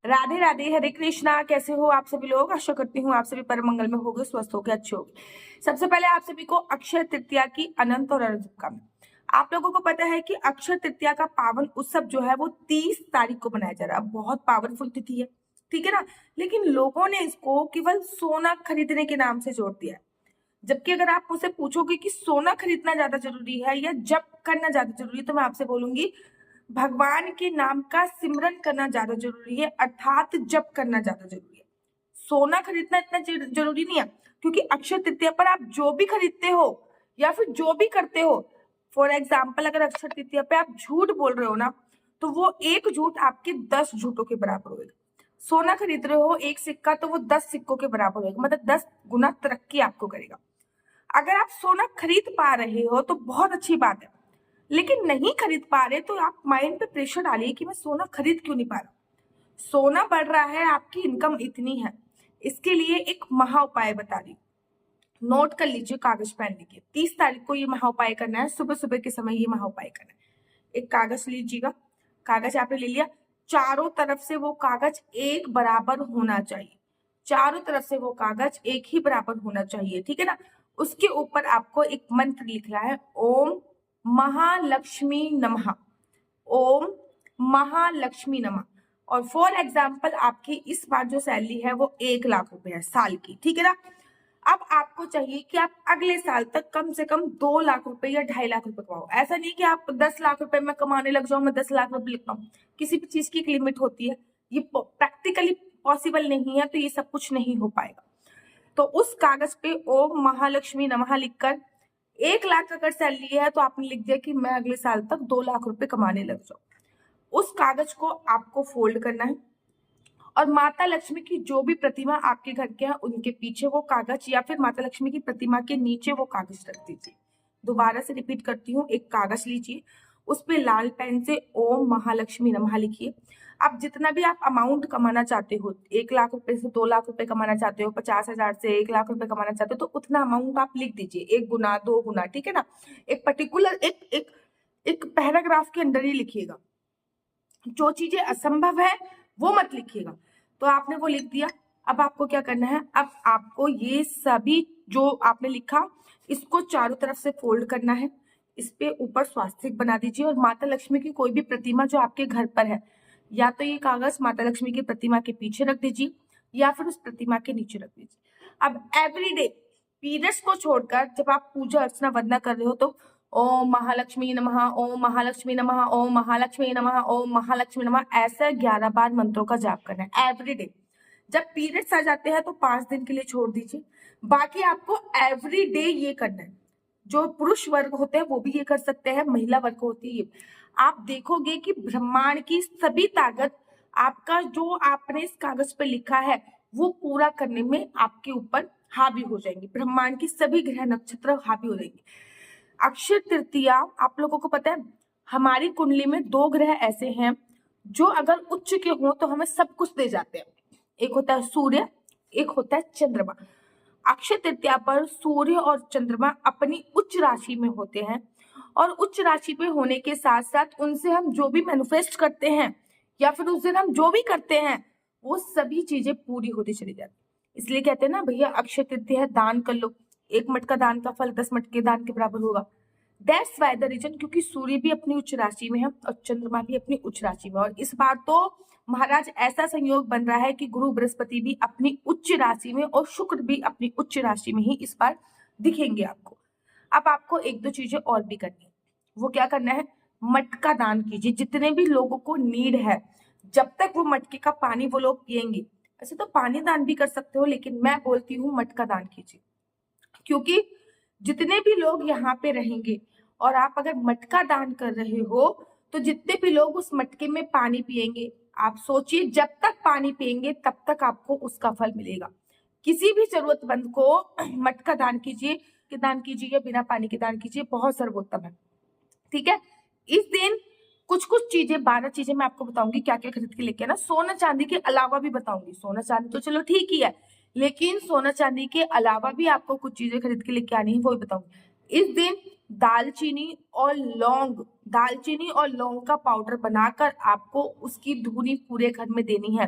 राधे राधे, हरे कृष्णा। कैसे हो आप सभी लोग? आशा करती हूँ आप सभी परम मंगल में होगे, स्वस्थ होगे, अच्छे होगे। सबसे पहले आप सभी को अक्षय तृतीया की अनंत और अनंत शुभकामनाएं। आप लोगों को पता है कि अक्षय तृतीया का पावन उत्सव जो है वो 30 तारीख को मनाया जा रहा है। बहुत पावरफुल तिथि है, ठीक है ना। लेकिन लोगों ने इसको केवल सोना खरीदने के नाम से जोड़ दिया है। जबकि अगर आप मुझसे पूछोगे कि सोना खरीदना ज्यादा जरूरी है या जप करना ज्यादा जरूरी है, तो मैं आपसे बोलूंगी भगवान के नाम का सिमरन करना ज्यादा जरूरी है, अर्थात जप करना ज्यादा जरूरी है। सोना खरीदना इतना जरूरी नहीं है, क्योंकि अक्षय तृतीया पर आप जो भी खरीदते हो या फिर जो भी करते हो, फॉर एग्जाम्पल अगर अक्षय तृतीया पे आप झूठ बोल रहे हो ना, तो वो एक झूठ आपके 10 झूठों के बराबर होगा। सोना खरीद रहे हो एक सिक्का, तो वो 10 सिक्कों के बराबर होगा, मतलब 10 गुना तरक्की आपको करेगा। अगर आप सोना खरीद पा रहे हो तो बहुत अच्छी बात है, लेकिन नहीं खरीद पा रहे तो आप माइंड पे प्रेशर डालिए कि मैं सोना खरीद क्यों नहीं पा रहा। सोना बढ़ रहा है, आपकी इनकम इतनी है, इसके लिए एक महा उपाय बता रही हूँ। नोट कर लीजिए, कागज पेन लीजिए। 30 तारीख को ये महा उपाय करना है, सुबह सुबह के समय ये महा उपाय करना है। एक कागज लीजिएगा, कागज आपने ले लिया, चारों तरफ से वो कागज एक बराबर होना चाहिए, चारों तरफ से वो कागज एक ही बराबर होना चाहिए, ठीक है ना। उसके ऊपर आपको एक मंत्र लिखना है, ओम महालक्ष्मी नमः, ओम महालक्ष्मी नमः। और फॉर एग्जाम्पल आपकी इस बार जो सैलरी है वो 1 लाख रुपए है साल की, ठीक है ना। अब आपको चाहिए कि आप अगले साल तक कम से कम 2 लाख रुपए या 2.5 लाख रुपए कमाओ। ऐसा नहीं कि आप 10 लाख रुपए में कमाने लग जाओ, मैं 10 लाख रुपए लिख पाऊँ। किसी भी चीज की एक लिमिट होती है, ये प्रैक्टिकली पॉसिबल नहीं है, तो ये सब कुछ नहीं हो पाएगा। तो उस कागज पे ओम महालक्ष्मी नमः लिखकर 1 लाख अगर सैलरी है तो आपने लिख दिया कि मैं अगले साल तक 2 लाख रुपए कमाने लग जाऊं। उस कागज को आपको फोल्ड करना है और माता लक्ष्मी की जो भी प्रतिमा आपके घर के हैं उनके पीछे वो कागज, या फिर माता लक्ष्मी की प्रतिमा के नीचे वो कागज रख दीजिए। दोबारा से रिपीट करती हूँ, एक कागज लीजिए, उस पे लाल पेन से ओम महालक्ष्मी नमः लिखिए। आप जितना भी आप अमाउंट कमाना चाहते हो, 1 लाख रुपए से 2 लाख रुपए कमाना चाहते हो, 50,000 से 1 लाख रुपए कमाना चाहते हो, तो उतना अमाउंट आप लिख दीजिए, 1 गुना 2 गुना, ठीक है ना। एक पर्टिकुलर एक पैराग्राफ के अंदर ही लिखिएगा। जो चीजें असंभव है वो मत लिखिएगा। तो आपने वो लिख दिया। अब आपको क्या करना है, अब आपको ये सभी जो आपने लिखा इसको चारों तरफ से फोल्ड करना है, इस पे ऊपर स्वास्तिक बना दीजिए और माता लक्ष्मी की कोई भी प्रतिमा जो आपके घर पर है, या तो ये कागज माता लक्ष्मी की प्रतिमा के पीछे रख दीजिए या फिर उस प्रतिमा के नीचे रख दीजिए। अब एवरीडे पीरियड्स को छोड़कर जब आप पूजा अर्चना वंदना कर रहे हो तो ओम महालक्ष्मी नमः, ओम महालक्ष्मी नमः, ओम महालक्ष्मी नमः, ओम महालक्ष्मी नमः, ऐसे 11 बार मंत्रों का जाप करना है एवरीडे। जब पीरियड्स आ जाते हैं तो 5 दिन के लिए छोड़ दीजिए, बाकी आपको एवरीडे ये करना है। जो पुरुष वर्ग होते हैं वो भी ये कर सकते हैं, महिला वर्ग होती है। आप देखोगे कि ब्रह्मांड की सभी ताकत आपका जो आपने इस कागज पे लिखा है वो पूरा करने में आपके ऊपर हावी हो जाएंगी। ब्रह्मांड की सभी ग्रह नक्षत्र हावी हो जाएंगे। अक्षय तृतीया आप लोगों को पता है, हमारी कुंडली में 2 ग्रह ऐसे हैं जो अगर उच्च के हों तो हमें सब कुछ दे जाते हैं। एक होता है सूर्य, एक होता है चंद्रमा। अक्षय तृतीया पर सूर्य और चंद्रमा अपनी उच्च राशि में होते हैं, और उच्च राशि पे होने के साथ साथ उनसे हम जो भी मैनिफेस्ट करते हैं या फिर उस दिन हम जो भी करते हैं वो सभी चीजें पूरी होती चली जाती। इसलिए कहते हैं ना भैया, अक्षय तृतीया है, दान कर लो, 1 मटका दान का फल 10 मटके दान के बराबर होगा। दैट्स वाई द रीजन, क्योंकि सूर्य भी अपनी उच्च राशि में है और चंद्रमा भी अपनी उच्च राशि में। और इस बार तो महाराज ऐसा संयोग बन रहा है कि गुरु बृहस्पति भी अपनी उच्च राशि में और शुक्र भी अपनी उच्च राशि में ही इस बार दिखेंगे आपको। अब आपको 1-2 चीजें और भी करनी है। वो क्या करना है, मटका दान कीजिए जितने भी लोगों को नीड है। जब तक वो मटके का पानी वो लोग पियेंगे, ऐसे तो पानी दान भी कर सकते हो, लेकिन मैं बोलती हूँ मटका दान कीजिए, क्योंकि जितने भी लोग यहाँ पे रहेंगे और आप अगर मटका दान कर रहे हो तो जितने भी लोग उस मटके में पानी पिएंगे, आप सोचिए जब तक पानी पिएंगे तब तक आपको उसका फल मिलेगा। किसी भी जरूरतमंद को मटका दान कीजिए, कि दान कीजिए या बिना पानी के दान कीजिए, बहुत सर्वोत्तम है, ठीक है। इस दिन कुछ कुछ चीजें, 12 चीजें मैं आपको बताऊंगी क्या क्या खरीद के लेके आना। सोना चांदी के अलावा भी बताऊंगी, सोना चांदी तो चलो ठीक ही है, लेकिन सोना चांदी के अलावा भी आपको कुछ चीजें खरीद के लेके आनी है, वो भी बताऊंगी। इस दिन दालचीनी और लौंग का पाउडर बनाकर आपको उसकी धुनी पूरे घर में देनी है।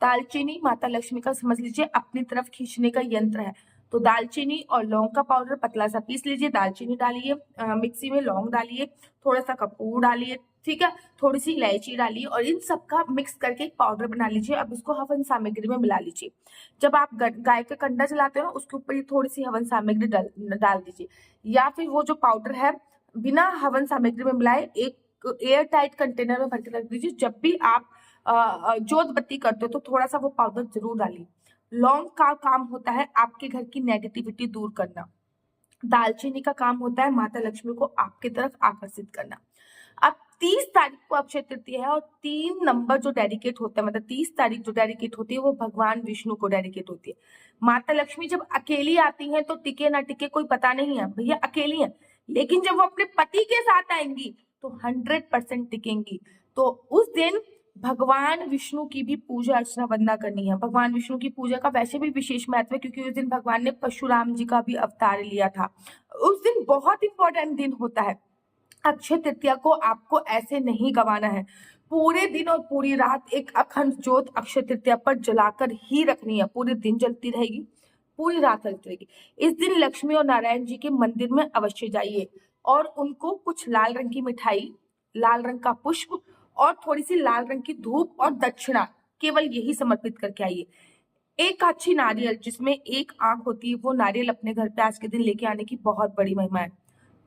दालचीनी माता लक्ष्मी का समझ लीजिए अपनी तरफ खींचने का यंत्र है। तो दालचीनी और लौंग का पाउडर पतला सा पीस लीजिए, दालचीनी डालिए मिक्सी में, लौंग डालिए, थोड़ा सा कपूर डालिए, ठीक है, थोड़ी सी इलायची डालिए और इन सबका मिक्स करके एक पाउडर बना लीजिए। अब इसको हवन सामग्री में मिला लीजिए। जब आप गाय का कंडा चलाते हो ना, उसके ऊपर ये थोड़ी सी हवन सामग्री डाल दीजिए, या फिर वो जो पाउडर है बिना हवन सामग्री में मिलाए एक एयर टाइट कंटेनर में भर के रख दीजिए। जब भी आप जोत बत्ती करते हो तो थोड़ा सा वो पाउडर जरूर डालिए। लौंग का काम होता है आपके घर की नेगेटिविटी दूर करना, दालचीनी का काम होता है माता लक्ष्मी को आपकी तरफ आकर्षित करना। अब 30 तारीख को अक्षय तृतीया है और 3 नंबर जो डेडिकेट होता है, मतलब 30 तारीख जो डेडिकेट होती है वो भगवान विष्णु को डेडिकेट होती है। माता लक्ष्मी जब अकेली आती है तो टिके ना टिके कोई पता नहीं है, भैया अकेली है, लेकिन जब वो अपने पति के साथ आएंगी तो 100% टिकेंगी। तो उस दिन भगवान विष्णु की भी पूजा अर्चना वंदना करनी है। भगवान विष्णु की पूजा का वैसे भी विशेष महत्व है क्योंकि उस दिन भगवान ने परशुराम जी का भी अवतार लिया था। उस दिन बहुत इंपॉर्टेंट दिन होता है। अक्षय तृतीया को आपको ऐसे नहीं गंवाना है। पूरे दिन और पूरी रात एक अखंड ज्योत अक्षय तृतीया पर जलाकर ही रखनी है। पूरे दिन जलती रहेगी, पूरी रात जलती रहेगी। इस दिन लक्ष्मी और नारायण जी के मंदिर में अवश्य जाइए और उनको कुछ लाल रंग की मिठाई, लाल रंग का पुष्प और थोड़ी सी लाल रंग की धूप और दक्षिणा, केवल यही समर्पित करके आइए। एक अच्छी नारियल जिसमें एक आंख होती है, वो नारियल अपने घर पे आज के दिन लेके आने की बहुत बड़ी महिमा है।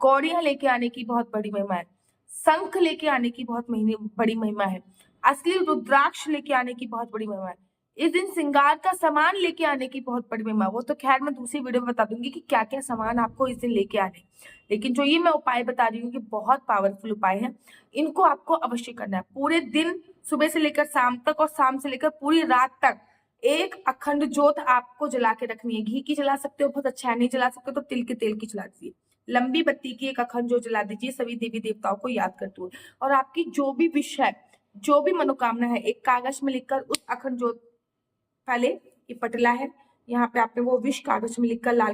कौड़ियां लेके आने की बहुत बड़ी महिमा है। शंख लेके आने की बहुत बड़ी महिमा है। असली रुद्राक्ष लेके आने की बहुत बड़ी महिमा है। इस दिन श्रृंगार का सामान लेके आने की बहुत बड़ी महिमा है। वो तो खैर मैं दूसरी वीडियो में बता दूंगी कि क्या क्या सामान आपको इस दिन लेके आने, लेकिन जो ये मैं उपाय बता रही हूँ कि बहुत पावरफुल उपाय है, इनको आपको अवश्य करना है। पूरे दिन सुबह से लेकर शाम तक और शाम से लेकर पूरी रात तक एक अखंड ज्योत आपको जला के रखनी है। घी की जला सकते हो, बहुत अच्छा है, नहीं जला सकते तो तिल के तेल की जला दीजिए। लंबी बत्ती की एक अखंड ज्योत जला दीजिए सभी देवी देवताओं को याद करते हुए, और आपकी जो भी विश है, जो भी मनोकामना है, एक कागज में लिखकर उस अखंड ज्योत, पहले ये पटला है, यहाँ पे आपने वो विश कागज में लिखकर लाल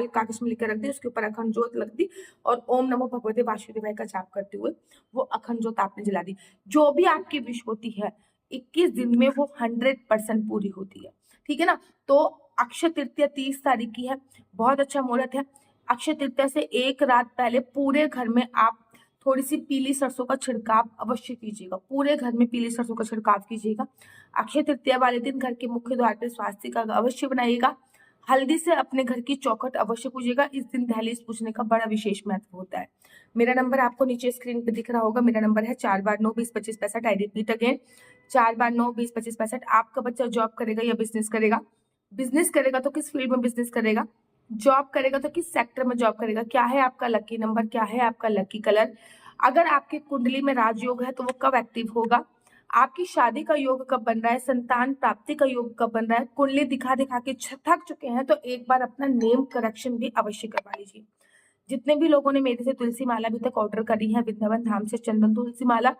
कागज में लिखकर रख दी, उसके ऊपर अखंड ज्योत लग दी और ओम नमो भगवते वासुदेवाय का जाप करते हुए वो अखंड ज्योत आपने जला दी। जो भी आपकी विश होती है 21 दिन में वो 100% पूरी होती है, ठीक है ना। तो अक्षय तृतीया 30 तारीख की है, बहुत अच्छा मुहूर्त है। अक्षय तृतीया से एक रात पहले पूरे घर में आप थोड़ी सी पीली सरसों का छिड़काव अवश्य कीजिएगा। पूरे घर में पीली सरसों का छिड़काव कीजिएगा। अक्षय तृतीया वाले दिन घर के मुख्य द्वार पर स्वास्तिक अवश्य बनाइएगा। हल्दी से अपने घर की चौखट अवश्य पूजिएगा। इस दिन दहलीज पूजने का बड़ा विशेष महत्व होता है। मेरा नंबर आपको नीचे स्क्रीन पे दिख रहा होगा। मेरा नंबर है 4 बार 9 20 25 65। आई रिपीट अगेन 4 बार 9 20 25 65। आपका बच्चा जॉब करेगा या बिजनेस करेगा? बिजनेस करेगा तो किस फील्ड में बिजनेस करेगा? जॉब करेगा तो किस सेक्टर में जॉब करेगा? क्या है आपका लकी नंबर? क्या है आपका लकी कलर? अगर आपकी कुंडली में राजयोग है तो वो कब एक्टिव होगा? आपकी शादी का योग कब बन रहा है? संतान प्राप्ति का योग कब बन रहा है? कुंडली दिखा दिखा के थक चुके हैं तो एक बार अपना नेम करेक्शन भी अवश्य करवा लीजिए। जितने भी लोगों ने मेरे से तुलसी माला अभी तक ऑर्डर करी है, वृंदावन धाम से चंदन तुलसी माला,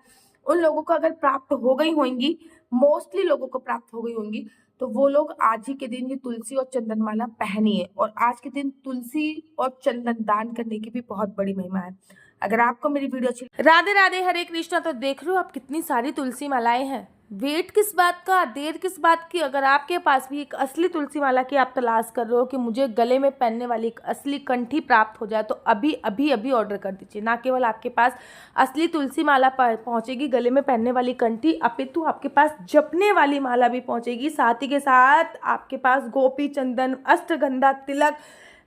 उन लोगों को अगर प्राप्त हो गई होंगी, मोस्टली लोगों को प्राप्त हो गई होंगी, तो वो लोग आज ही के दिन ये तुलसी और चंदन माला पहनिए। और आज के दिन तुलसी और चंदन दान करने की भी बहुत बड़ी महिमा है। अगर आपको मेरी वीडियो अच्छी, राधे राधे, हरे कृष्णा। तो देख रहे हो आप कितनी सारी तुलसी मालाएं हैं, वेट किस बात का, देर किस बात की। अगर आपके पास भी एक असली तुलसी माला की आप तलाश कर रहे हो कि मुझे गले में पहनने वाली एक असली कंठी प्राप्त हो जाए, तो अभी अभी अभी ऑर्डर कर दीजिए। ना केवल आपके पास असली तुलसी माला पहुंचेगी, गले में पहनने वाली कंठी, अपितु आपके पास जपने वाली माला भी पहुंचेगी। साथ ही के साथ आपके पास गोपी चंदन, अष्टगंधा तिलक,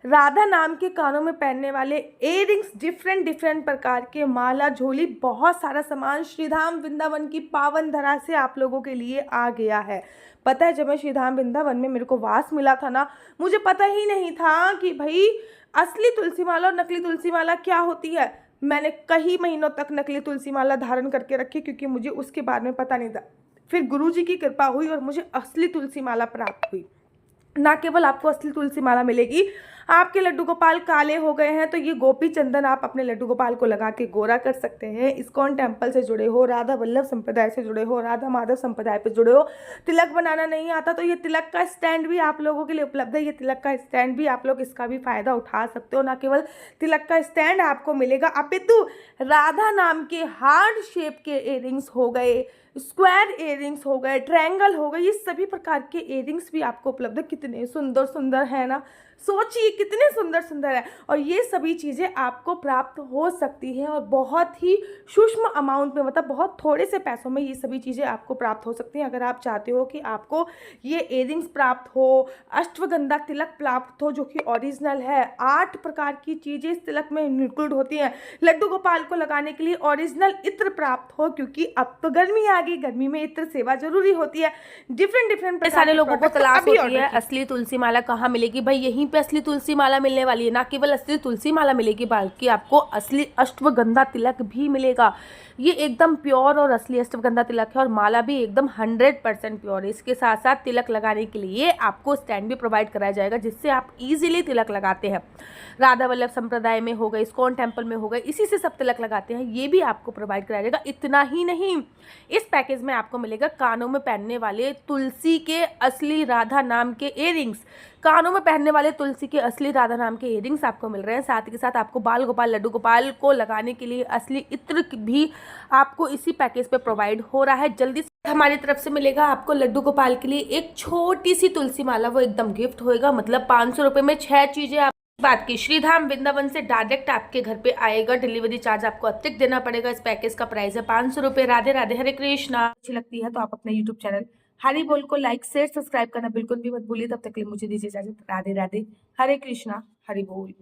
राधा नाम के कानों में पहनने वाले इयररिंग्स, डिफरेंट प्रकार के माला, झोली, बहुत सारा सामान श्रीधाम वृंदावन की पावन धरा से आप लोगों के लिए आ गया है। पता है, जब मैं श्रीधाम वृंदावन में मेरे को वास मिला था ना, मुझे पता ही नहीं था कि भाई असली तुलसी माला और नकली तुलसी माला क्या होती है। मैंने कई महीनों तक नकली तुलसी माला धारण करके रखी क्योंकि मुझे उसके बारे में पता नहीं था। फिर गुरुजी की कृपा हुई और मुझे असली तुलसी माला प्राप्त हुई। ना केवल आपको असली तुलसी माला मिलेगी, आपके लड्डू गोपाल काले हो गए हैं तो ये गोपी चंदन आप अपने लड्डू गोपाल को लगा के गोरा कर सकते हैं। इस्कॉन टेम्पल से जुड़े हो, राधा वल्लभ संप्रदाय से जुड़े हो, राधा माधव संप्रदाय पे जुड़े हो, तिलक बनाना नहीं आता तो ये तिलक का स्टैंड भी आप लोगों के लिए उपलब्ध है। ये तिलक का स्टैंड भी आप लोग इसका भी फायदा उठा सकते हो। ना केवल तिलक का स्टैंड आपको मिलेगा अपितु राधा नाम के हार्ट शेप के इयररिंग्स हो गए, स्क्वायर इयररिंग्स हो गए, ट्रायंगल हो गए, ये सभी प्रकार के इयररिंग्स भी आपको उपलब्ध है। कितने सुंदर सुंदर है ना, सोचिए कितने सुंदर सुंदर है। और ये सभी चीज़ें आपको प्राप्त हो सकती हैं और बहुत ही सूक्ष्म अमाउंट में, मतलब बहुत थोड़े से पैसों में ये सभी चीज़ें आपको प्राप्त हो सकती हैं। अगर आप चाहते हो कि आपको ये इयररिंग्स प्राप्त हो, अश्वगंधा तिलक प्राप्त हो जो कि ओरिजिनल है, 8 प्रकार की चीज़ें इस तिलक में इंक्लूड होती हैं, लड्डू गोपाल को लगाने के लिए ओरिजिनल इत्र प्राप्त हो, क्योंकि अब तो गर्मी आ गई, गर्मी में इत्र सेवा जरूरी होती है। डिफरेंट सारे लोगों को तलाश होती है असली तुलसी माला कहाँ मिलेगी। भाई यहीं पे असली तुलसी माला मिलने वाली है। ना केवल असली तुलसी माला मिलेगी बल्कि आपको असली अश्वगंधा तिलक भी मिलेगा। ये एकदम प्योर और असली अश्वगंधा तिलक है और माला भी एकदम 100% प्योर है। इसके साथ साथ तिलक लगाने के लिए आपको स्टैंड भी प्रोवाइड कराया जाएगा जिससे आप इजीली तिलक लगाते हैं। राधा वल्लभ संप्रदाय में हो गए, इस्कॉन टेम्पल में हो गए, इसी से सब तिलक लगाते हैं, ये भी आपको प्रोवाइड कराया जाएगा। इतना ही नहीं, इस पैकेज में आपको मिलेगा कानों में पहनने वाले तुलसी के असली राधा नाम के इयररिंग्स। कानों में पहनने वाले तुलसी के असली राधा नाम के इयररिंग्स आपको मिल रहे हैं। साथ ही साथ आपको बाल गोपाल लड्डू गोपाल को लगाने के लिए असली इत्र भी आपको इसी पैकेज पे प्रोवाइड हो रहा है। जल्दी से हमारी तरफ से मिलेगा आपको लड्डू गोपाल के लिए एक छोटी सी तुलसी माला, वो एकदम गिफ्ट होएगा। मतलब 500 रुपये में 6 चीजें आप बात की। श्रीधाम वृंदावन से डायरेक्ट आपके घर पे आएगा। डिलीवरी चार्ज आपको अतिरिक्त देना पड़ेगा। इस पैकेज का प्राइस है 500 रुपये। राधे राधे, हरे कृष्णा। अच्छी लगती है तो आप अपने यूट्यूब चैनल हरि बोल को लाइक शेयर सब्सक्राइब करना बिल्कुल भी मत भूलिए। तब तक के लिए मुझे दीजिए इजाजत। राधे राधे, हरे कृष्णा, हरि बोल।